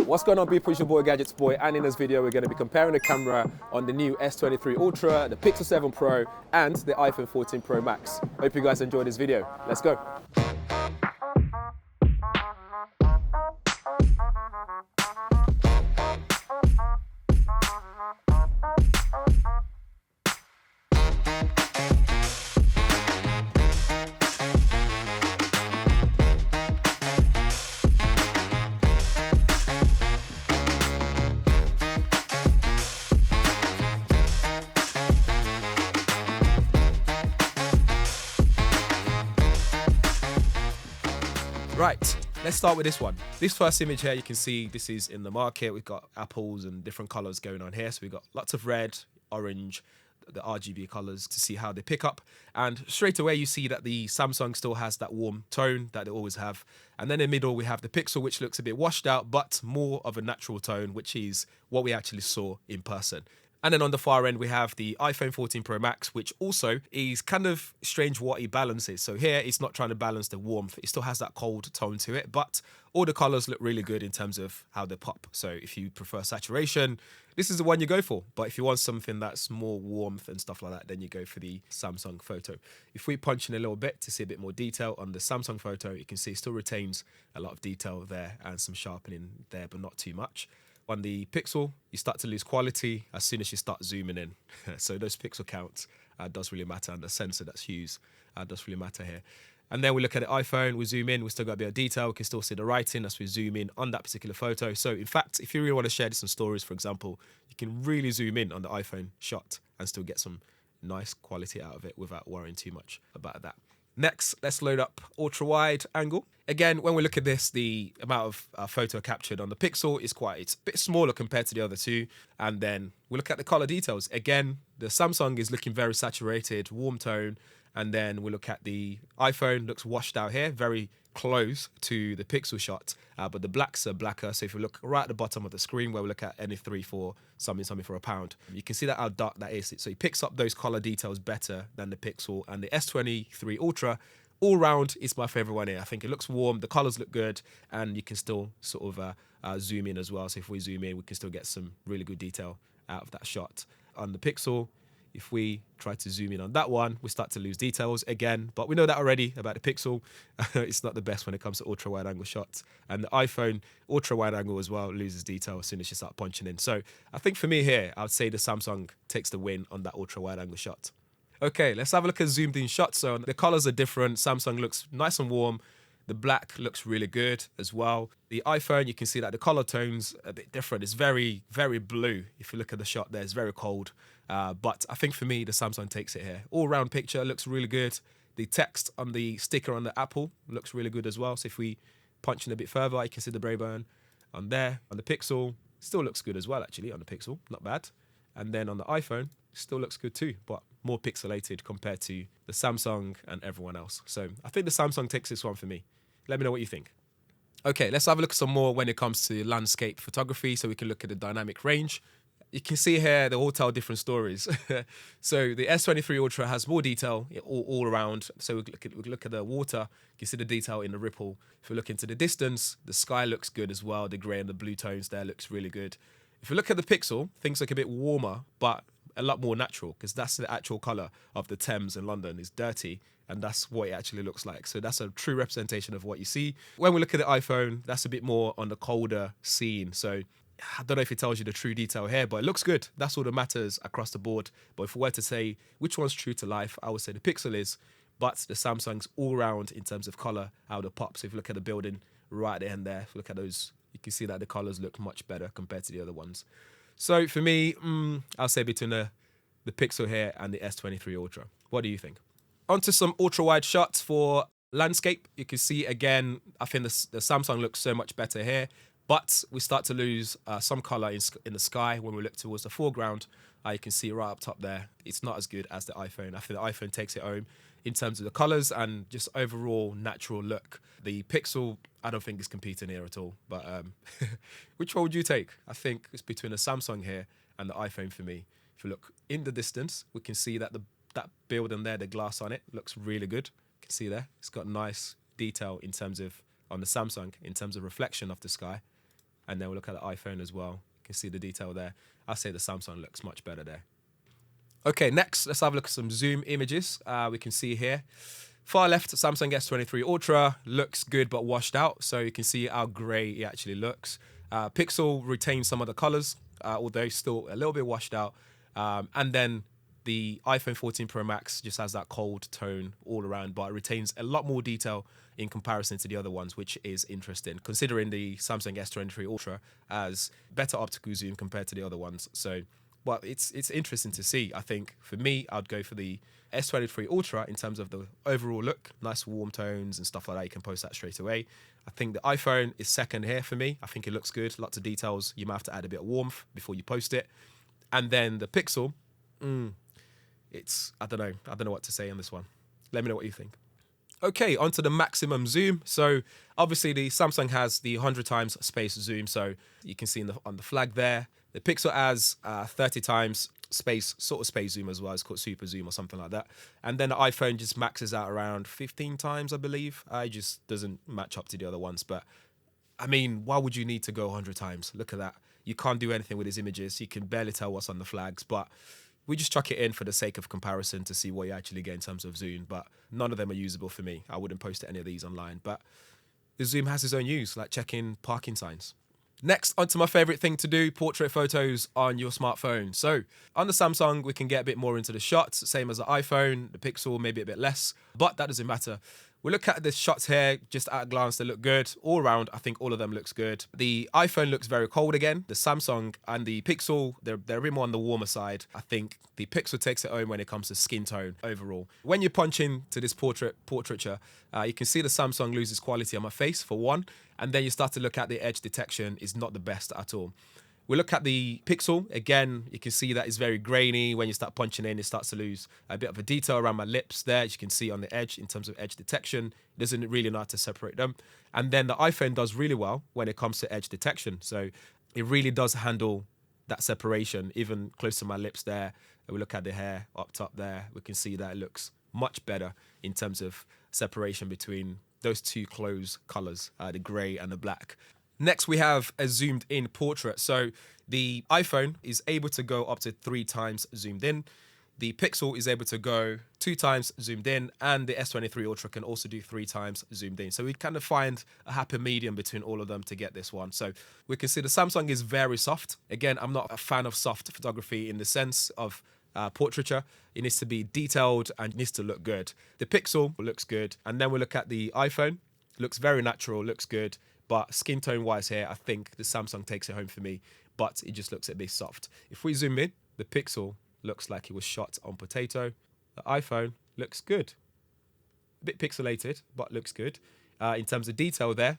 What's going on, people? It's your boy GadgetsBoy, and in this video we're going to be comparing the camera on the new S23 Ultra, the Pixel 7 Pro and the iPhone 14 Pro Max. Hope you guys enjoyed this video. Let's go. Right, let's start with this one. This first image here, you can see this is in the market. We've got apples and different colors going on here. So we've got lots of red, orange, the RGB colors to see how they pick up. And straight away, you see that the Samsung still has that warm tone that they always have. And then in the middle, we have the Pixel, which looks a bit washed out, but more of a natural tone, which is what we actually saw in person. And then on the far end, we have the iPhone 14 Pro Max, which also is kind of strange what it balances. So here, it's not trying to balance the warmth. It still has that cold tone to it, but all the colors look really good in terms of how they pop. So if you prefer saturation, this is the one you go for. But if you want something that's more warmth and stuff like that, then you go for the Samsung Photo. If we punch in a little bit to see a bit more detail on the Samsung Photo, you can see it still retains a lot of detail there and some sharpening there, but not too much. On the Pixel, you start to lose quality as soon as you start zooming in. So those pixel counts does really matter, and the sensor that's used does really matter here. And then we look at the iPhone, we zoom in, we still got a bit of detail, we can still see the writing as we zoom in on that particular photo. So in fact, if you really want to share some stories, for example, you can really zoom in on the iPhone shot and still get some nice quality out of it without worrying too much about that. Next, let's load up ultra wide angle. Again, when we look at this, the amount of photo captured on the Pixel is it's a bit smaller compared to the other two. And then we look at the color details. Again, the Samsung is looking very saturated, warm tone. And then we look at the iPhone, looks washed out here, very close to the Pixel shot, but the blacks are blacker. So if you look right at the bottom of the screen where we look at any 3 for something for £1, you can see that how dark that is. So it picks up those color details better than the Pixel. And the S23 Ultra, all round, is my favorite one here. I think it looks warm, the colors look good, and you can still sort of zoom in as well. So if we zoom in, we can still get some really good detail out of that shot. On the Pixel, if we try to zoom in on that one, we start to lose details again, but we know that already about the Pixel. It's not the best when it comes to ultra wide angle shots. And the iPhone ultra wide angle as well loses detail as soon as you start punching in. So I think for me here, I would say the Samsung takes the win on that ultra wide angle shot. Okay, let's have a look at zoomed in shots. So the colors are different. Samsung looks nice and warm. The black looks really good as well. The iPhone, you can see that the color tone's a bit different. It's very, very blue. If you look at the shot there, it's very cold. But I think for me, the Samsung takes it here. All round picture looks really good. The text on the sticker on the Apple looks really good as well. So if we punch in a bit further, you can see the Brayburn on there. On the Pixel, still looks good as well, actually, on the Pixel. Not bad. And then on the iPhone, still looks good too, but more pixelated compared to the Samsung and everyone else. So I think the Samsung takes this one for me. Let me know what you think. Okay, let's have a look at some more when it comes to landscape photography, so we can look at the dynamic range. You can see here, they all tell different stories. So the S23 Ultra has more detail all around. So we look at the water, you can see the detail in the ripple. If we look into the distance, the sky looks good as well. The gray and the blue tones there looks really good. If we look at the Pixel, things look a bit warmer, but a lot more natural, because that's the actual color of the Thames in London. It's dirty, and that's what it actually looks like. So that's a true representation of what you see. When we look at the iPhone, that's a bit more on the colder scene. So I don't know if it tells you the true detail here, but it looks good. That's all that matters across the board. But if we were to say which one's true to life, I would say the Pixel is, but the Samsung's all round in terms of color, how they pop. So if you look at the building right at the end there, if you look at those, you can see that the colors look much better compared to the other ones. So for me, I'll say between the Pixel here and the S23 Ultra. What do you think? Onto some ultra-wide shots for landscape. You can see, again, I think the Samsung looks so much better here, but we start to lose some color in the sky when we look towards the foreground. You can see right up top there, it's not as good as the iPhone. I think the iPhone takes it home in terms of the colors and just overall natural look. The Pixel, I don't think is competing here at all. But which one would you take? I think it's between the Samsung here and the iPhone for me. If you look in the distance, we can see that that building there, the glass on it, looks really good. You can see there, it's got nice detail in terms of, on the Samsung, in terms of reflection of the sky. And then we'll look at the iPhone as well. You can see the detail there. I'll say the Samsung looks much better there. Okay, next, let's have a look at some zoom images. We can see here. Far left, Samsung S23 Ultra looks good but washed out. So you can see how grey it actually looks. Pixel retains some of the colours, although still a little bit washed out. And then the iPhone 14 Pro Max just has that cold tone all around, but it retains a lot more detail in comparison to the other ones, which is interesting, considering the Samsung S23 Ultra has better optical zoom compared to the other ones. So, but it's interesting to see. I think for me, I'd go for the S23 Ultra in terms of the overall look, nice warm tones and stuff like that. You can post that straight away. I think the iPhone is second here for me. I think it looks good, lots of details. You might have to add a bit of warmth before you post it. And then the Pixel, I don't know what to say on this one. Let me know what you think. Okay, onto the maximum zoom. So obviously the Samsung has the 100 times space zoom. So you can see on the flag there. The Pixel has 30 times space zoom as well. It's called super zoom or something like that. And then the iPhone just maxes out around 15 times, I believe. It just doesn't match up to the other ones. But I mean, why would you need to go 100 times? Look at that. You can't do anything with these images. You can barely tell what's on the flags, but we just chuck it in for the sake of comparison to see what you actually get in terms of zoom, but none of them are usable for me. I wouldn't post any of these online, but the zoom has its own use, like checking parking signs. Next, onto my favorite thing to do, portrait photos on your smartphone. So on the Samsung, we can get a bit more into the shots, same as the iPhone, the Pixel, maybe a bit less, but that doesn't matter. We look at the shots here, just at a glance, they look good. All around, I think all of them looks good. The iPhone looks very cold again. The Samsung and the Pixel, they're a bit more on the warmer side. I think the Pixel takes it home when it comes to skin tone overall. When you punch into this portraiture, you can see the Samsung loses quality on my face, for one. And then you start to look at the edge detection is not the best at all. We look at the Pixel. Again, you can see that it's very grainy. When you start punching in, it starts to lose a bit of a detail around my lips there, as you can see on the edge in terms of edge detection. It doesn't really know how to separate them. And then the iPhone does really well when it comes to edge detection. So it really does handle that separation, even close to my lips there. We look at the hair up top there. We can see that it looks much better in terms of separation between those two close colors, the gray and the black. Next, we have a zoomed in portrait. So the iPhone is able to go up to 3 times zoomed in. The Pixel is able to go 2 times zoomed in, and the S23 Ultra can also do 3 times zoomed in. So we kind of find a happy medium between all of them to get this one. So we can see the Samsung is very soft. Again, I'm not a fan of soft photography in the sense of portraiture. It needs to be detailed and it needs to look good. The Pixel looks good. And then we look at the iPhone. Looks very natural, looks good. But skin tone wise here, I think the Samsung takes it home for me, but it just looks a bit soft. If we zoom in, the Pixel looks like it was shot on potato. The iPhone looks good. A bit pixelated, but looks good. In terms of detail there,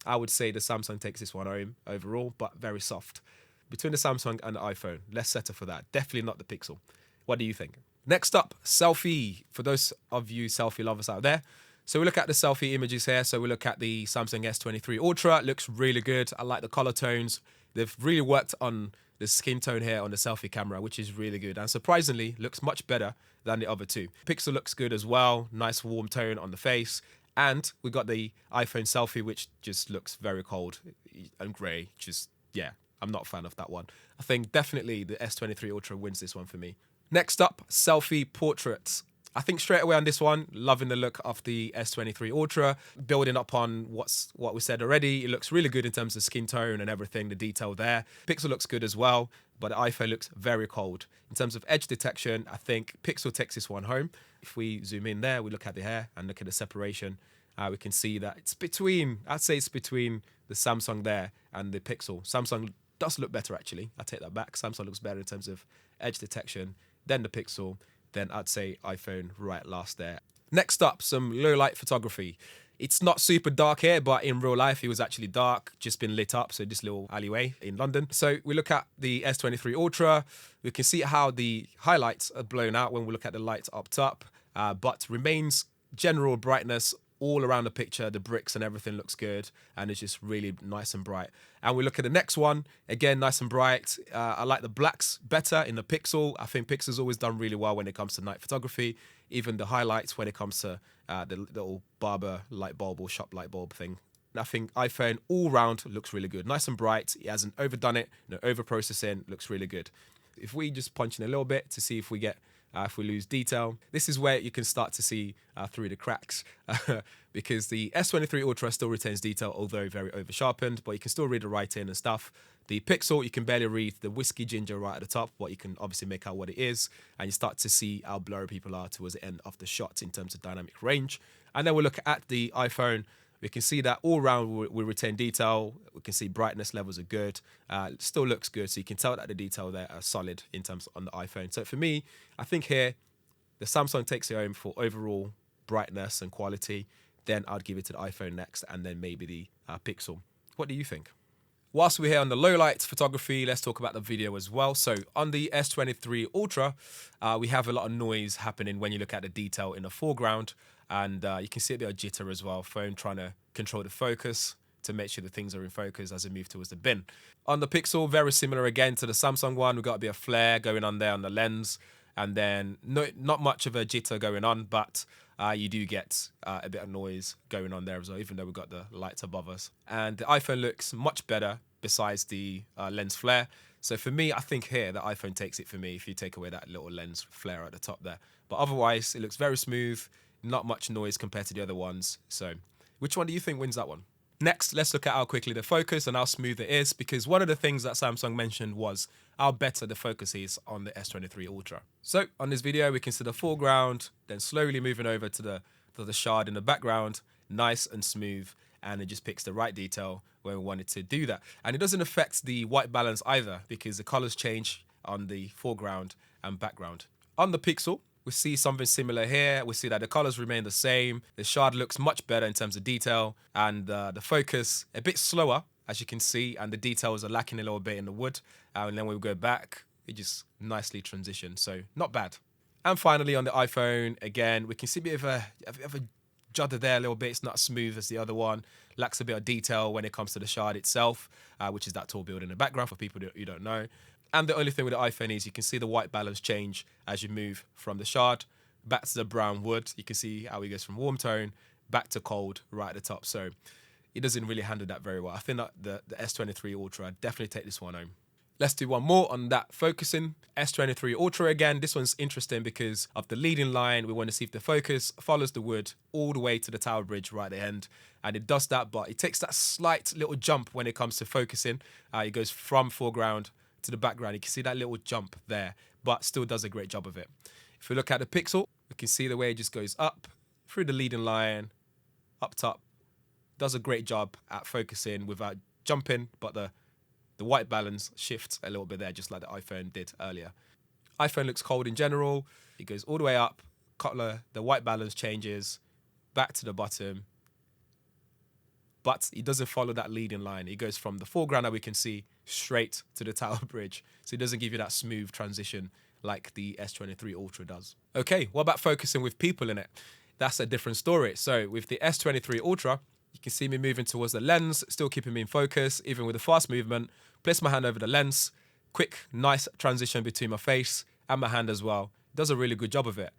I would say the Samsung takes this one home overall, but very soft. Between the Samsung and the iPhone, let's settle for that. Definitely not the Pixel. What do you think? Next up, selfie. For those of you selfie lovers out there, so we look at the selfie images here. So we look at the Samsung S23 Ultra. It looks really good. I like the color tones. They've really worked on the skin tone here on the selfie camera, which is really good. And surprisingly, looks much better than the other two. Pixel looks good as well. Nice warm tone on the face. And we got the iPhone selfie, which just looks very cold and grey. Just, yeah, I'm not a fan of that one. I think definitely the S23 Ultra wins this one for me. Next up, selfie portraits. I think straight away on this one, loving the look of the S23 Ultra, building up on what we said already. It looks really good in terms of skin tone and everything, the detail there. Pixel looks good as well, but the iPhone looks very cold. In terms of edge detection, I think Pixel takes this one home. If we zoom in there, we look at the hair and look at the separation, we can see that I'd say it's between the Samsung there and the Pixel. Samsung does look better actually. I take that back. Samsung looks better in terms of edge detection than the Pixel. Then I'd say iPhone right last there. Next up, some low light photography. It's not super dark here, but in real life, it was actually dark, just been lit up. So this little alleyway in London. So we look at the S23 Ultra. We can see how the highlights are blown out when we look at the lights up top, but remains general brightness all around the picture. The bricks and everything looks good, and it's just really nice and bright. And we look at the next one, again, nice and bright. I like the blacks better in the Pixel. I think Pixel's always done really well when it comes to night photography. Even the highlights when it comes to the little barber light bulb or shop light bulb thing. I think iPhone all round looks really good. Nice and bright. It hasn't overdone it, no over processing, looks really good. If we just punch in a little bit to see if we get, if we lose detail, this is where you can start to see through the cracks because the S23 Ultra still retains detail, although very over sharpened, but you can still read the writing and stuff. The Pixel, you can barely read the whiskey ginger right at the top, but you can obviously make out what it is, and you start to see how blurry people are towards the end of the shot in terms of dynamic range. And then we'll look at the iPhone. We can see that all round we retain detail. We can see brightness levels are good. It still looks good, so you can tell that the detail there are solid in terms on the iPhone. So for me, I think here, the Samsung takes it home for overall brightness and quality. Then I'd give it to the iPhone next, and then maybe the Pixel. What do you think? Whilst we're here on the low light photography, let's talk about the video as well. So on the S23 Ultra, we have a lot of noise happening when you look at the detail in the foreground. And you can see a bit of jitter as well, phone trying to control the focus to make sure the things are in focus as they move towards the bin. On the Pixel, very similar again to the Samsung one. We've got a bit of flare going on there on the lens. And then not much of a jitter going on, but you do get a bit of noise going on there as well, even though we've got the lights above us. And the iPhone looks much better besides the lens flare. So for me, I think here the iPhone takes it for me if you take away that little lens flare at the top there. But otherwise, it looks very smooth, not much noise compared to the other ones. So which one do you think wins that one? Next, let's look at how quickly the focus and how smooth it is, because one of the things that Samsung mentioned was how better the focus is on the S23 Ultra. So on this video, we can see the foreground, then slowly moving over to the shard in the background, nice and smooth, and it just picks the right detail where we want it to do that. And it doesn't affect the white balance either, because the colors change on the foreground and background. On the Pixel, we see something similar here. We see that the colors remain the same. The shard looks much better in terms of detail, and the focus a bit slower, as you can see, and the details are lacking a little bit in the wood. And then when we go back, it just nicely transitions. So not bad. And finally, on the iPhone, again, we can see a bit of a judder there a little bit. It's not as smooth as the other one. Lacks a bit of detail when it comes to the shard itself, which is that tall building in the background for people who don't know. And the only thing with the iPhone is you can see the white balance change as you move from the shard back to the brown wood. You can see how it goes from warm tone back to cold right at the top. So it doesn't really handle that very well. I think that the S23 Ultra, I'd definitely take this one home. Let's do one more on that focusing. S23 Ultra again. This one's interesting because of the leading line. We want to see if the focus follows the wood all the way to the Tower Bridge right at the end. And it does that, but it takes that slight little jump when it comes to focusing. It goes from foreground to the background. You can see that little jump there, but still does a great job of it. If we look at the Pixel, we can see the way it just goes up through the leading line, up top. Does a great job at focusing without jumping, but the white balance shifts a little bit there, just like the iPhone did earlier. iPhone looks cold in general. It goes all the way up. The white balance changes back to the bottom, but it doesn't follow that leading line. It goes from the foreground that we can see straight to the Tower Bridge. So it doesn't give you that smooth transition like the S23 Ultra does. Okay, what about focusing with people in it? That's a different story. So with the S23 Ultra, you can see me moving towards the lens, still keeping me in focus, even with a fast movement. Place my hand over the lens, quick, nice transition between my face and my hand as well. Does a really good job of it.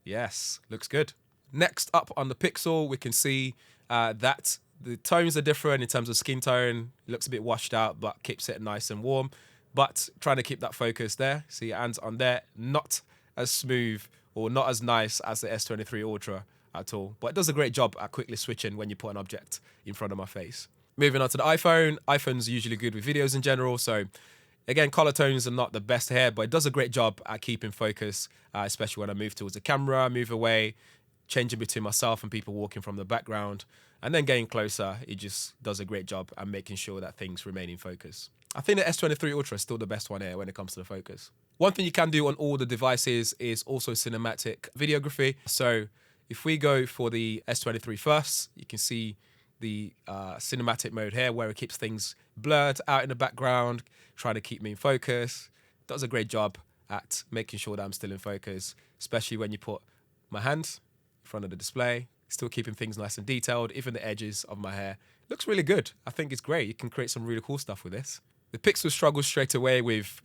Yes, looks good. Next up on the Pixel, we can see that the tones are different in terms of skin tone. It looks a bit washed out, but keeps it nice and warm. But trying to keep that focus there. See your hands on there. Not as smooth or not as nice as the S23 Ultra at all. But it does a great job at quickly switching when you put an object in front of my face. Moving on to the iPhone. iPhone's usually good with videos in general. So again, color tones are not the best here, but it does a great job at keeping focus, especially when I move towards the camera, move away, changing between myself and people walking from the background, and then getting closer. It just does a great job at making sure that things remain in focus. I think the S23 Ultra is still the best one here when it comes to the focus. One thing you can do on all the devices is also cinematic videography. So if we go for the S23 first, you can see the cinematic mode here where it keeps things blurred out in the background, trying to keep me in focus. Does a great job at making sure that I'm still in focus, especially when you put my hand in front of the display, still keeping things nice and detailed, even the edges of my hair. Looks really good. I think it's great. You can create some really cool stuff with this. The Pixel struggles straight away with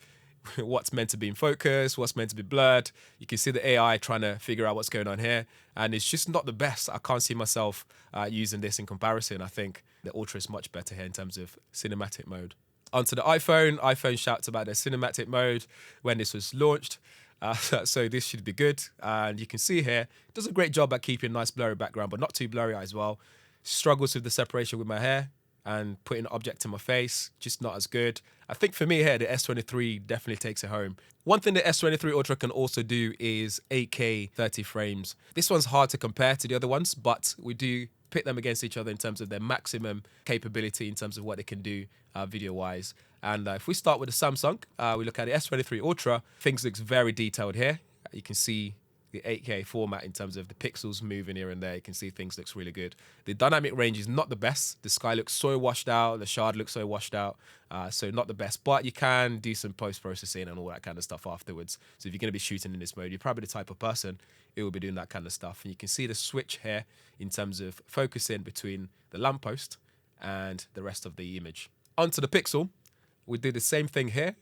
what's meant to be in focus, what's meant to be blurred. You can see the AI trying to figure out what's going on here, and it's just not the best. I can't see myself using this in comparison. I think the Ultra is much better here in terms of cinematic mode. Onto the iPhone. iPhone shouts about their cinematic mode when this was launched. So this should be good. And you can see here, it does a great job at keeping a nice blurry background, but not too blurry as well. Struggles with the separation with my hair and putting an object in my face, just not as good. I think for me here, the S23 definitely takes it home. One thing the S23 Ultra can also do is 8K 30 frames. This one's hard to compare to the other ones, but we do pit them against each other in terms of their maximum capability in terms of what they can do video-wise. And if we start with the Samsung, we look at the S23 Ultra, things looks very detailed here. You can see the 8K format in terms of the pixels moving here and there. You can see things looks really good. The dynamic range is not the best. The sky looks so washed out. The shard looks so washed out. So not the best, but you can do some post-processing and all that kind of stuff afterwards. So if you're going to be shooting in this mode, you're probably the type of person who will be doing that kind of stuff. And you can see the switch here in terms of focusing between the lamppost and the rest of the image. Onto the pixel, we do the same thing here.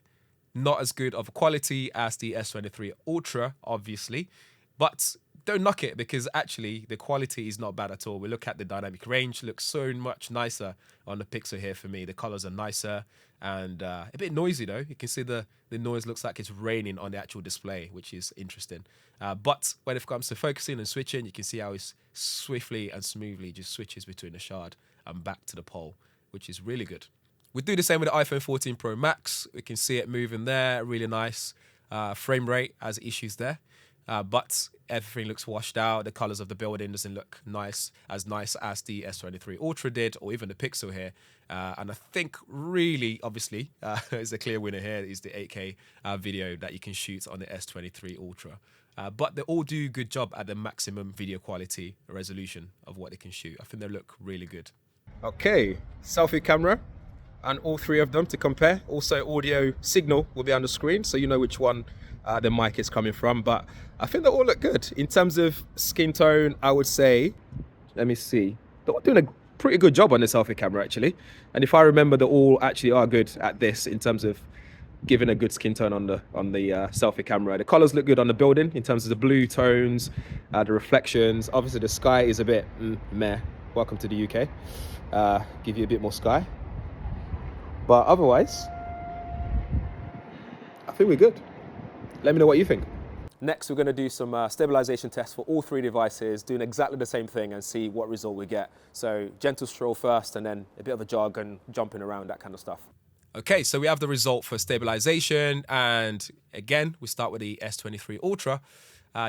Not as good of quality as the S23 Ultra, obviously. But don't knock it, because actually the quality is not bad at all. We look at the dynamic range, looks so much nicer on the Pixel here for me. The colors are nicer and a bit noisy though. You can see the noise looks like it's raining on the actual display, which is interesting. But when it comes to focusing and switching, you can see how it's swiftly and smoothly just switches between the shard and back to the pole, which is really good. We do the same with the iPhone 14 Pro Max. We can see it moving there, really nice. Frame rate has issues there. But everything looks washed out. The colors of the building doesn't look nice as the S23 Ultra did, or even the Pixel here. And I think really, obviously, is a clear winner here is the 8K video that you can shoot on the S23 Ultra. But they all do a good job at the maximum video quality resolution of what they can shoot. I think they look really good. Okay, selfie camera. And all three of them to compare. Also, audio signal will be on the screen, so you know which one the mic is coming from. But I think they all look good. In terms of skin tone, I would say, let me see. They're all doing a pretty good job on the selfie camera, actually. And if I remember, they all actually are good at this in terms of giving a good skin tone on the selfie camera. The colors look good on the building in terms of the blue tones, the reflections. Obviously, the sky is a bit meh. Welcome to the UK. Give you a bit more sky. But otherwise, I think we're good. Let me know what you think. Next, we're going to do some stabilization tests for all three devices, doing exactly the same thing and see what result we get. So gentle stroll first, and then a bit of a jog and jumping around, that kind of stuff. Okay, so we have the result for stabilization. And again, we start with the S23 Ultra.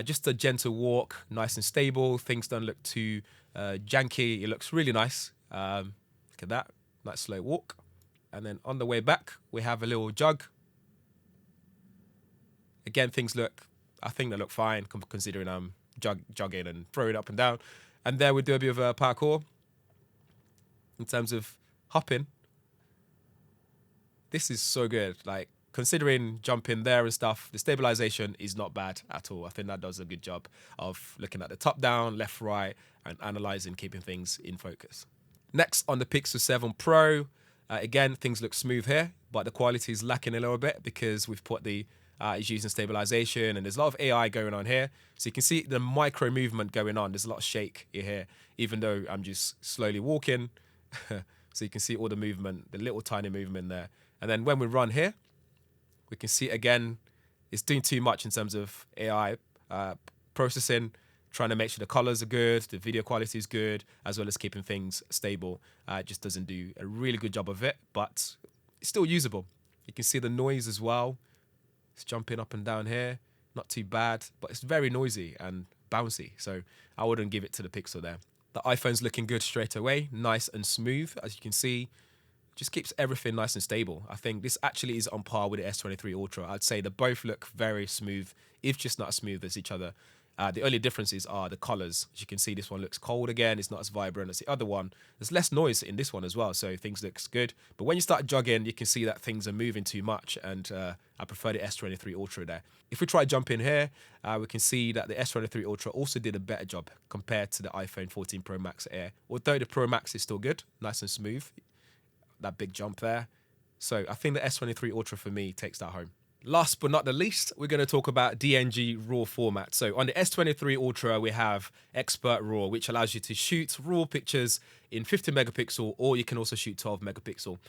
Just a gentle walk, nice and stable. Things don't look too janky. It looks really nice. Look at that, nice slow walk. And then on the way back, we have a little jog. Again, I think they look fine considering I'm jogging and throwing up and down. And then we do a bit of a parkour in terms of hopping. This is so good. Like, considering jumping there and stuff, the stabilization is not bad at all. I think that does a good job of looking at the top down, left, right, and analyzing, keeping things in focus. Next, on the Pixel 7 Pro, again, things look smooth here, but the quality is lacking a little bit because we've put it's using stabilization, and there's a lot of AI going on here. So you can see the micro movement going on. There's a lot of shake here, even though I'm just slowly walking. So you can see all the movement, the little tiny movement there. And then when we run here, we can see again, it's doing too much in terms of AI processing, trying to make sure the colors are good, the video quality is good, as well as keeping things stable. It just doesn't do a really good job of it, but it's still usable. You can see the noise as well. It's jumping up and down here. Not too bad, but it's very noisy and bouncy. So I wouldn't give it to the Pixel there. The iPhone's looking good straight away. Nice and smooth, as you can see. Just keeps everything nice and stable. I think this actually is on par with the S23 Ultra. I'd say they both look very smooth, if just not as smooth as each other. The only differences are the colors. As you can see, this one looks cold again. It's not as vibrant as the other one. There's less noise in this one as well, so things looks good. But when you start jogging, you can see that things are moving too much, and I prefer the S23 Ultra there. If we try jump in here, we can see that the S23 Ultra also did a better job compared to the iPhone 14 Pro Max Air. Although the Pro Max is still good, nice and smooth. That big jump there. So I think the S23 Ultra for me takes that home. Last but not the least, we're going to talk about DNG RAW format. So on the S23 Ultra, we have Expert RAW, which allows you to shoot RAW pictures in 50 megapixel, or you can also shoot 12 megapixel.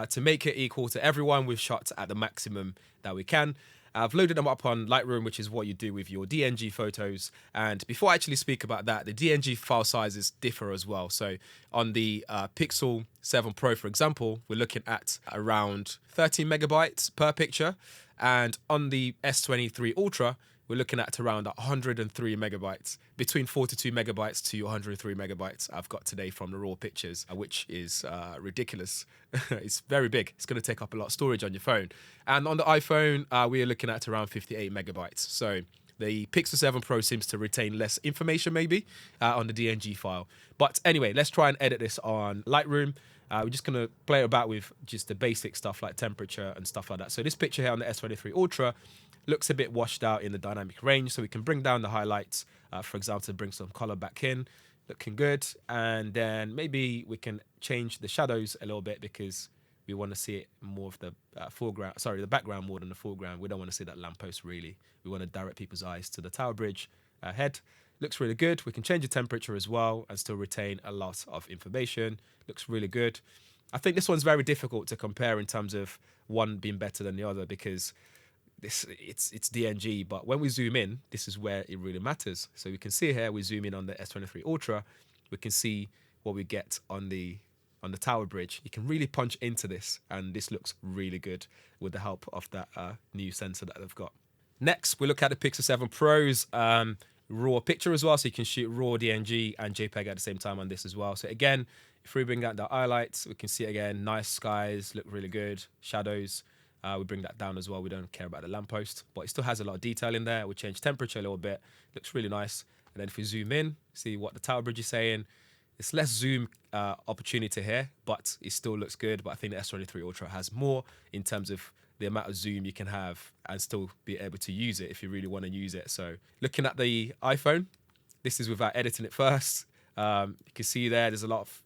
To make it equal to everyone, we've shot at the maximum that we can. I've loaded them up on Lightroom, which is what you do with your DNG photos. And before I actually speak about that, the DNG file sizes differ as well. So on the Pixel 7 Pro, for example, we're looking at around 13 megabytes per picture. And on the S23 Ultra, we're looking at around 103 megabytes, between 42 megabytes to 103 megabytes I've got today from the raw pictures, which is ridiculous. It's very big. It's going to take up a lot of storage on your phone. And on the iPhone, we are looking at around 58 megabytes. So the Pixel 7 Pro seems to retain less information maybe on the DNG file. But anyway, let's try and edit this on Lightroom. We're just going to play about with just the basic stuff like temperature and stuff like that. So this picture here on the S23 Ultra looks a bit washed out in the dynamic range. So we can bring down the highlights, for example, to bring some color back in. Looking good. And then maybe we can change the shadows a little bit because we want to see it more of the the background more than the foreground. We don't want to see that lamppost really. We want to direct people's eyes to the tower bridge ahead. Looks really good. We can change the temperature as well and still retain a lot of information. Looks really good. I think this one's very difficult to compare in terms of one being better than the other because it's DNG, but when we zoom in, this is where it really matters. So we can see here, we zoom in on the S23 Ultra, we can see what we get on the tower bridge. You can really punch into this, and this looks really good with the help of that new sensor that they've got. Next, we look at the Pixel 7 Pro's raw picture as well, so you can shoot raw DNG and JPEG at the same time on this as well. So again, if we bring out the highlights, we can see again, nice skies, look really good, shadows. We bring that down as well. We don't care about the lamppost, but it still has a lot of detail in there. We change temperature a little bit. Looks really nice. And then if we zoom in, see what the tower bridge is saying. It's less zoom opportunity here, but it still looks good. But I think the S23 Ultra has more in terms of the amount of zoom you can have and still be able to use it if you really want to use it. So looking at the iPhone, this is without editing it first. You can see there's a lot of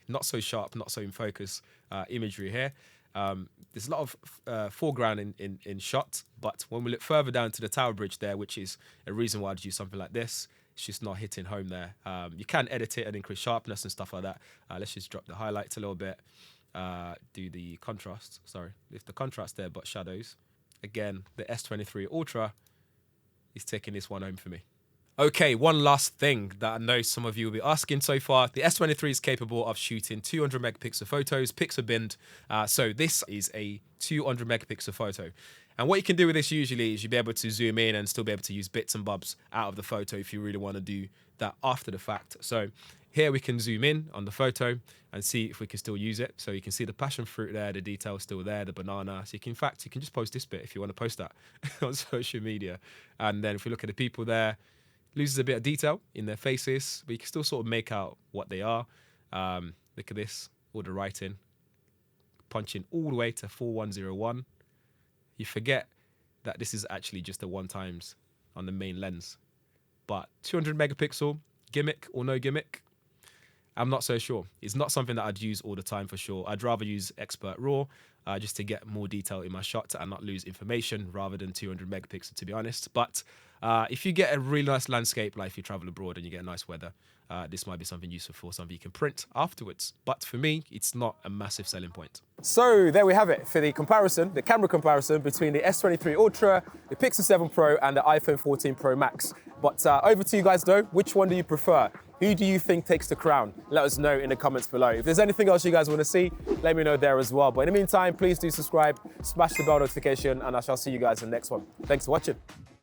not so sharp, not so in focus imagery here. There's a lot of foreground in shot, but when we look further down to the tower bridge there, which is a reason why I'd use something like this, it's just not hitting home there. You can edit it and increase sharpness and stuff like that. Let's just drop the highlights a little bit, do the contrast, lift the contrast there, but shadows. Again, the S23 Ultra is taking this one home for me. Okay, one last thing that I know some of you will be asking so far. The S23 is capable of shooting 200 megapixel photos, pixel binned. So this is a 200 megapixel photo. And what you can do with this usually is you'll be able to zoom in and still be able to use bits and bobs out of the photo if you really want to do that after the fact. So here we can zoom in on the photo and see if we can still use it. So you can see the passion fruit there, the detail still there, the banana. So you can just post this bit if you want to post that on social media. And then if we look at the people there, loses a bit of detail in their faces, but you can still sort of make out what they are. Look at this, all the writing, punching all the way to 4101. You forget that this is actually just a 1x on the main lens. But 200 megapixel, gimmick or no gimmick, I'm not so sure. It's not something that I'd use all the time for sure. I'd rather use Expert RAW just to get more detail in my shot and not lose information rather than 200 megapixel, to be honest. But if you get a really nice landscape, like if you travel abroad and you get nice weather, this might be something useful for something you can print afterwards. But for me, it's not a massive selling point. So there we have it for the comparison, the camera comparison between the S23 Ultra, the Pixel 7 Pro and the iPhone 14 Pro Max. But over to you guys though, which one do you prefer? Who do you think takes the crown? Let us know in the comments below. If there's anything else you guys want to see, let me know there as well. But in the meantime, please do subscribe, smash the bell notification, and I shall see you guys in the next one. Thanks for watching.